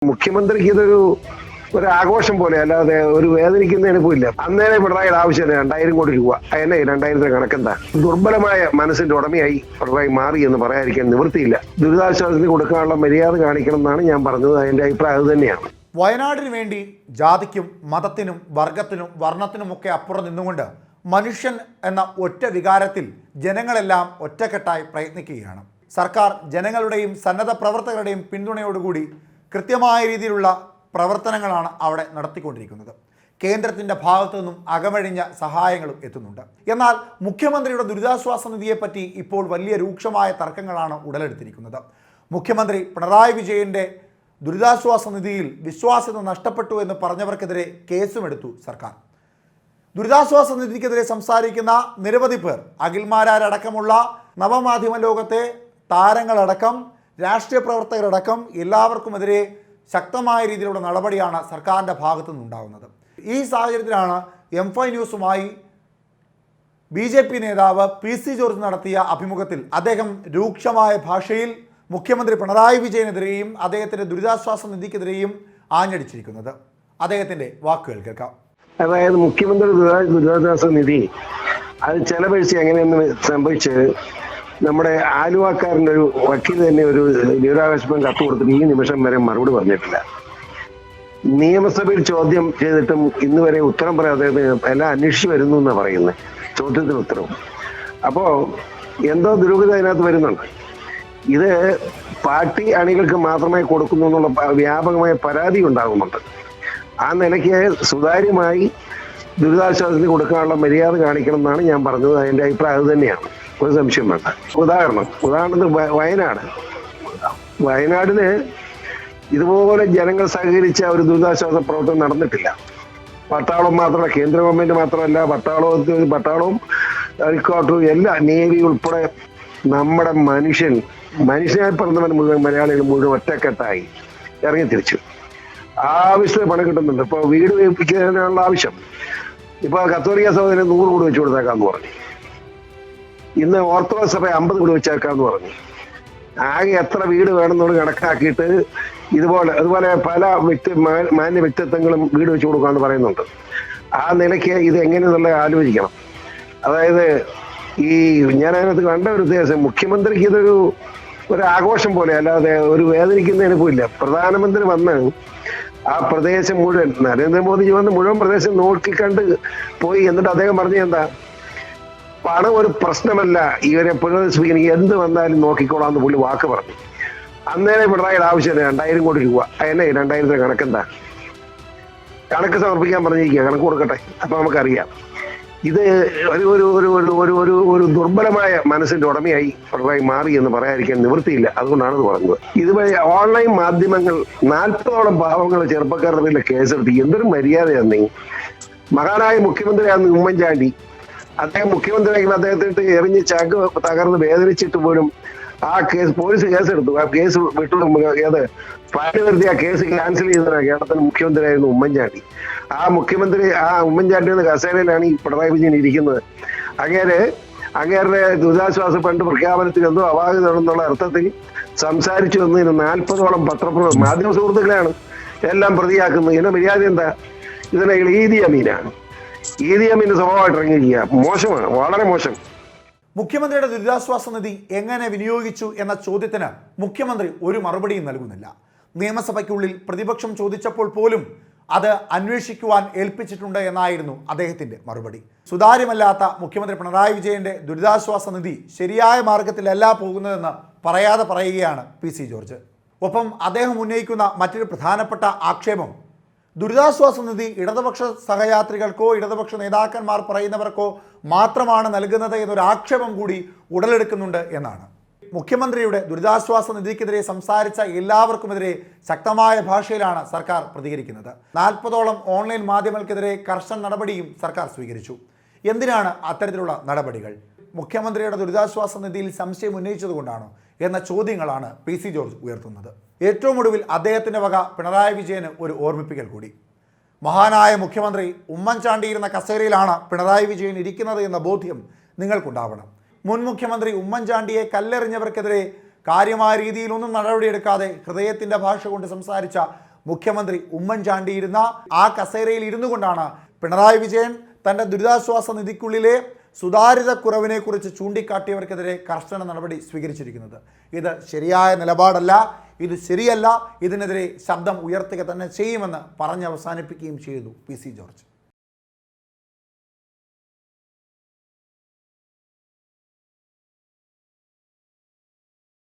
മുഖ്യമന്ത്രിക്ക് ഒരു ആഘോഷം പോലെ അല്ലാതെ ഒരു വേദനിക്കുന്നതിനിപ്പില്ല. അന്നേരെ പിണറായിയുടെ ആവശ്യമില്ല 2000 കോടി രൂപ. അതിനെ 2000 കണക്കെന്താ? ദുർബലമായ മനസ്സിന്റെ ഉടമയായി പിണറായി മാറി എന്ന് പറയാതിരിക്കാൻ നിവൃത്തിയില്ല. ദുരിതാശ്വാസത്തിന് കൊടുക്കാനുള്ള മര്യാദ കാണിക്കണം എന്നാണ് ഞാൻ പറഞ്ഞത്. അതിന്റെ അഭിപ്രായം അത് തന്നെയാണ്. വയനാടിന് വേണ്ടി ജാതിക്കും മതത്തിനും വർഗത്തിനും വർണ്ണത്തിനുമൊക്കെ അപ്പുറം നിന്നുകൊണ്ട് മനുഷ്യൻ എന്ന ഒറ്റ വികാരത്തിൽ ജനങ്ങളെല്ലാം ഒറ്റക്കെട്ടായി പ്രയത്നിക്കുകയാണ്. സർക്കാർ ജനങ്ങളുടെയും സന്നദ്ധ പ്രവർത്തകരുടെയും പിന്തുണയോടുകൂടി കൃത്യമായ രീതിയിലുള്ള പ്രവർത്തനങ്ങളാണ് അവിടെ നടത്തിക്കൊണ്ടിരിക്കുന്നത്. കേന്ദ്രത്തിൻ്റെ ഭാഗത്തു നിന്നും അകമഴിഞ്ഞ സഹായങ്ങളും എത്തുന്നുണ്ട്. എന്നാൽ മുഖ്യമന്ത്രിയുടെ ദുരിതാശ്വാസ നിധിയെപ്പറ്റി ഇപ്പോൾ വലിയ രൂക്ഷമായ തർക്കങ്ങളാണ് ഉടലെടുത്തിരിക്കുന്നത്. മുഖ്യമന്ത്രി പിണറായി വിജയൻ്റെ ദുരിതാശ്വാസ നിധിയിൽ വിശ്വാസ്യത നഷ്ടപ്പെട്ടു എന്ന് പറഞ്ഞവർക്കെതിരെ കേസുമെടുത്തു സർക്കാർ. ദുരിതാശ്വാസ നിധിക്കെതിരെ സംസാരിക്കുന്ന നിരവധി പേർ, അഖിൽമാരാരടക്കമുള്ള നവമാധ്യമ ലോകത്തെ താരങ്ങളടക്കം രാഷ്ട്രീയ പ്രവർത്തകരടക്കം എല്ലാവർക്കുമെതിരെ ശക്തമായ രീതിയിലുള്ള നടപടിയാണ് സർക്കാരിൻ്റെ ഭാഗത്തു നിന്നുണ്ടാകുന്നത്. ഈ സാഹചര്യത്തിലാണ് M5 ന്യൂസുമായി BJP നേതാവ് PC ജോർജ് നടത്തിയ അഭിമുഖത്തിൽ അദ്ദേഹം രൂക്ഷമായ ഭാഷയിൽ മുഖ്യമന്ത്രി പിണറായി വിജയനെതിരെയും അദ്ദേഹത്തിൻ്റെ ദുരിതാശ്വാസ നിധിക്കെതിരെയും ആഞ്ഞടിച്ചിരിക്കുന്നത്. അദ്ദേഹത്തിൻ്റെ വാക്കുകൾ കേൾക്കാം. അതായത് മുഖ്യമന്ത്രി ദുരിതാശ്വാസ നിധി അത് ചെലവഴിച്ച് എങ്ങനെയെന്ന് സംഭവിച്ചത്, നമ്മുടെ ആലുവാക്കാരൻ്റെ ഒരു വക്കീൽ തന്നെ ഒരു വിവരാവകാശം കത്ത് കൊടുത്തിട്ട് ഈ നിമിഷം വരെ മറുപടി പറഞ്ഞിട്ടില്ല. നിയമസഭയിൽ ചോദ്യം ചെയ്തിട്ടും ഇന്ന് വരെ ഉത്തരം പറയാതെ എല്ലാം അന്വേഷിച്ച് വരുന്നു എന്നാണ് പറയുന്നത്. ചോദ്യത്തിന് ഉത്തരവും. അപ്പോൾ എന്തോ ദുരൂഹത അതിനകത്ത് വരുന്നുണ്ട്. ഇത് പാർട്ടി അണികൾക്ക് മാത്രമായി കൊടുക്കുന്നു എന്നുള്ള വ്യാപകമായ പരാതി ഉണ്ടാകുന്നുണ്ട്. ആ നിലയ്ക്ക് സുതാര്യമായി ദുരിതാശ്വാസത്തിന് കൊടുക്കാനുള്ള മര്യാദ കാണിക്കണം എന്നാണ് ഞാൻ പറഞ്ഞത്. അതിൻ്റെ അഭിപ്രായം അത് തന്നെയാണ്. ഒരു സംശയം വേണ്ട. ഉദാഹരണത്തിന് വയനാടിന് ഇതുപോലെ ജനങ്ങൾ സഹകരിച്ച ഒരു ദുരിതാശ്വാസ പ്രവർത്തനം നടന്നിട്ടില്ല. പട്ടാളം മാത്രമല്ല, കേന്ദ്ര ഗവൺമെന്റ് മാത്രമല്ല, പട്ടാളവും ഹെലികോപ്റ്ററും എല്ലാം, നേവി ഉൾപ്പെടെ നമ്മുടെ മനുഷ്യനായി പറഞ്ഞവൻ മുഴുവൻ, മലയാളികൾ മുഴുവൻ ഒറ്റക്കെട്ടായി ഇറങ്ങി തിരിച്ചു. ആവശ്യത്തിന് പണം കിട്ടുന്നുണ്ട്. ഇപ്പോൾ വീട് വെപ്പിക്കാനുള്ള ആവശ്യം ഇപ്പോൾ കത്തോലിക്ക സഹോദരൻ 100 കൂടി വെച്ചു കൊടുത്തേക്കാന്ന് പറഞ്ഞു. ഇന്ന് ഓർത്തഡോക്സ് സഭ 50 കൂടി വെച്ചേക്കാന്ന് പറഞ്ഞു. ആകെ എത്ര വീട് വേണമെന്നോട് കണക്കാക്കിയിട്ട് അതുപോലെ പല മാന്യ വ്യക്തിത്വങ്ങളും വീട് വെച്ചു കൊടുക്കാന്ന് പറയുന്നുണ്ട്. ആ നിലയ്ക്ക് ഇത് എങ്ങനെയെന്നുള്ള ആലോചിക്കണം. അതായത് ഞാൻ അതിനകത്ത് കണ്ട ഒരു ഉദ്ദേശം, മുഖ്യമന്ത്രിക്ക് ഒരു ആഘോഷം പോലെ അല്ലാതെ ഒരു വേദനിക്കുന്നതിനിപ്പില്ല. പ്രധാനമന്ത്രി വന്ന് ആ പ്രദേശം മുഴുവൻ, നരേന്ദ്രമോദിജി വന്ന് മുഴുവൻ പ്രദേശം നോക്കിക്കണ്ട് പോയി. എന്നിട്ട് അദ്ദേഹം പറഞ്ഞ എന്താ, പണം ഒരു പ്രശ്നമല്ല, ഇവരെ പുനരുദ്ധരിപ്പിക്കാൻ എന്ത് വന്നാലും നോക്കിക്കോളാന്ന് പുള്ളി വാക്ക് പറഞ്ഞു. അന്നേരെ പിണറായിയുടെ ആവശ്യമില്ല 2000 കോടി രൂപ. അതിനെ 2000 കണക്കെന്താ? കണക്ക് സമർപ്പിക്കാൻ പറഞ്ഞിരിക്കുക, കണക്ക് കൊടുക്കട്ടെ. അപ്പൊ നമുക്കറിയാം ഇത് ഒരു ദുർബലമായ മനസ്സിന്റെ ഉടമയായി പിണറായി മാറി എന്ന് പറയാതിരിക്കാൻ നിവൃത്തിയില്ല. അതുകൊണ്ടാണ് ഇത് പറഞ്ഞത്. ഇതുവഴി ഓൺലൈൻ മാധ്യമങ്ങൾ 40ഓളം പാവങ്ങൾ ചെറുപ്പക്കാരുടെ പേരിൽ കേസെടുത്തി. എന്തൊരു മര്യാദയാന്നേ. മഹാനായ മുഖ്യമന്ത്രിയാന്ന് ഉമ്മൻചാണ്ടി. അദ്ദേഹം മുഖ്യമന്ത്രിയായി അദ്ദേഹത്തിട്ട് എറിഞ്ഞ് ചാക്ക് തകർന്ന് വേദനിച്ചിട്ട് പോലും ആ കേസ് പോലീസ് കേസെടുത്തു. ആ കേസ് ഫയൽ വരുത്തി ആ കേസ് ക്യാൻസൽ ചെയ്തതാണ് കേരളത്തിലെ മുഖ്യമന്ത്രിയായിരുന്നു ഉമ്മൻചാണ്ടി. ആ ഉമ്മൻചാണ്ടിയുടെ കസേരയിലാണ് ഈ പിണറായി വിജയൻ ഇരിക്കുന്നത്. അങ്ങേരുടെ ദുരിതാശ്വാസ ഫണ്ട് പ്രഖ്യാപനത്തിൽ എന്തോ അപാകതയാണെന്നുള്ള അർത്ഥത്തിൽ സംസാരിച്ചു വന്നതിന് 40ഓളം മാധ്യമ സുഹൃത്തുക്കളെയാണ് എല്ലാം പ്രതിയാക്കുന്നത്. ഇതിന്റെ മര്യാദ എന്താ? ഇതിനെ ഈദി അമീനാണ്. ഈദി അമീന്റെ സ്വഭാവമായിട്ട് ഇറങ്ങിയിരിക്കുക. മോശമാണ്, വളരെ മോശം. മുഖ്യമന്ത്രിയുടെ ദുരിതാശ്വാസ നിധി എങ്ങനെ വിനിയോഗിച്ചു എന്ന ചോദ്യത്തിന് മുഖ്യമന്ത്രി ഒരു മറുപടിയും നൽകുന്നില്ല. നിയമസഭയ്ക്കുള്ളിൽ പ്രതിപക്ഷം ചോദിച്ചപ്പോൾ പോലും അത് അന്വേഷിക്കുവാൻ ഏൽപ്പിച്ചിട്ടുണ്ട് എന്നായിരുന്നു അദ്ദേഹത്തിൻ്റെ മറുപടി. സുതാര്യമല്ലാത്ത മുഖ്യമന്ത്രി പിണറായി വിജയൻ്റെ ദുരിതാശ്വാസ നിധി ശരിയായ മാർഗത്തിലല്ല പോകുന്നതെന്ന് പറയാതെ പറയുകയാണ് PC ജോർജ്. ഒപ്പം അദ്ദേഹം ഉന്നയിക്കുന്ന മറ്റൊരു പ്രധാനപ്പെട്ട ആക്ഷേപം, ദുരിതാശ്വാസ നിധി ഇടതുപക്ഷ സഹയാത്രികൾക്കോ ഇടതുപക്ഷ നേതാക്കന്മാർ പറയുന്നവർക്കോ മാത്രമാണ് നൽകുന്നത് എന്നൊരു ആക്ഷേപം കൂടി ഉടലെടുക്കുന്നുണ്ട് എന്നാണ്. മുഖ്യമന്ത്രിയുടെ ദുരിതാശ്വാസ നിധിക്കെതിരെ സംസാരിച്ച എല്ലാവർക്കുമെതിരെ ശക്തമായ ഭാഷയിലാണ് സർക്കാർ പ്രതികരിക്കുന്നത്. 40ഓളം ഓൺലൈൻ മാധ്യമങ്ങൾക്കെതിരെ കർശന നടപടിയും സർക്കാർ സ്വീകരിച്ചു. എന്തിനാണ് അത്തരത്തിലുള്ള നടപടികൾ? മുഖ്യമന്ത്രിയുടെ ദുരിതാശ്വാസ നിധിയിൽ സംശയം ഉന്നയിച്ചതുകൊണ്ടാണോ എന്ന ചോദ്യങ്ങളാണ് PC ജോർജ് ഉയർത്തുന്നത്. ഏറ്റവും ഒടുവിൽ അദ്ദേഹത്തിൻ്റെ വക പിണറായി വിജയന് ഒരു ഓർമ്മിപ്പിക്കൽ കൂടി. മഹാനായ മുഖ്യമന്ത്രി ഉമ്മൻചാണ്ടിയിരുന്ന കസേരയിലാണ് പിണറായി വിജയൻ ഇരിക്കുന്നത് എന്ന ബോധ്യം നിങ്ങൾക്കുണ്ടാവണം. മുൻ മുഖ്യമന്ത്രി ഉമ്മൻചാണ്ടിയെ കല്ലെറിഞ്ഞവർക്കെതിരെ കാര്യമായ രീതിയിലൊന്നും നടപടിയെടുക്കാതെ ഹൃദയത്തിൻ്റെ ഭാഷ കൊണ്ട് സംസാരിച്ച മുഖ്യമന്ത്രി ഉമ്മൻചാണ്ടി ഇരുന്ന ആ കസേരയിൽ ഇരുന്നു കൊണ്ടാണ് പിണറായി വിജയൻ തൻ്റെ ദുരിതാശ്വാസ നിധിക്കുള്ളിലെ സുതാര്യത കുറവിനെക്കുറിച്ച് ചൂണ്ടിക്കാട്ടിയവർക്കെതിരെ കർശന നടപടി സ്വീകരിച്ചിരിക്കുന്നത്. ഇത് ശരിയായ നിലപാടല്ല, ഇത് ശരിയല്ല, ഇതിനെതിരെ ശബ്ദം ഉയർത്തുക തന്നെ ചെയ്യുമെന്ന് പറഞ്ഞ് അവസാനിപ്പിക്കുകയും ചെയ്തു പി സി ജോർജ്.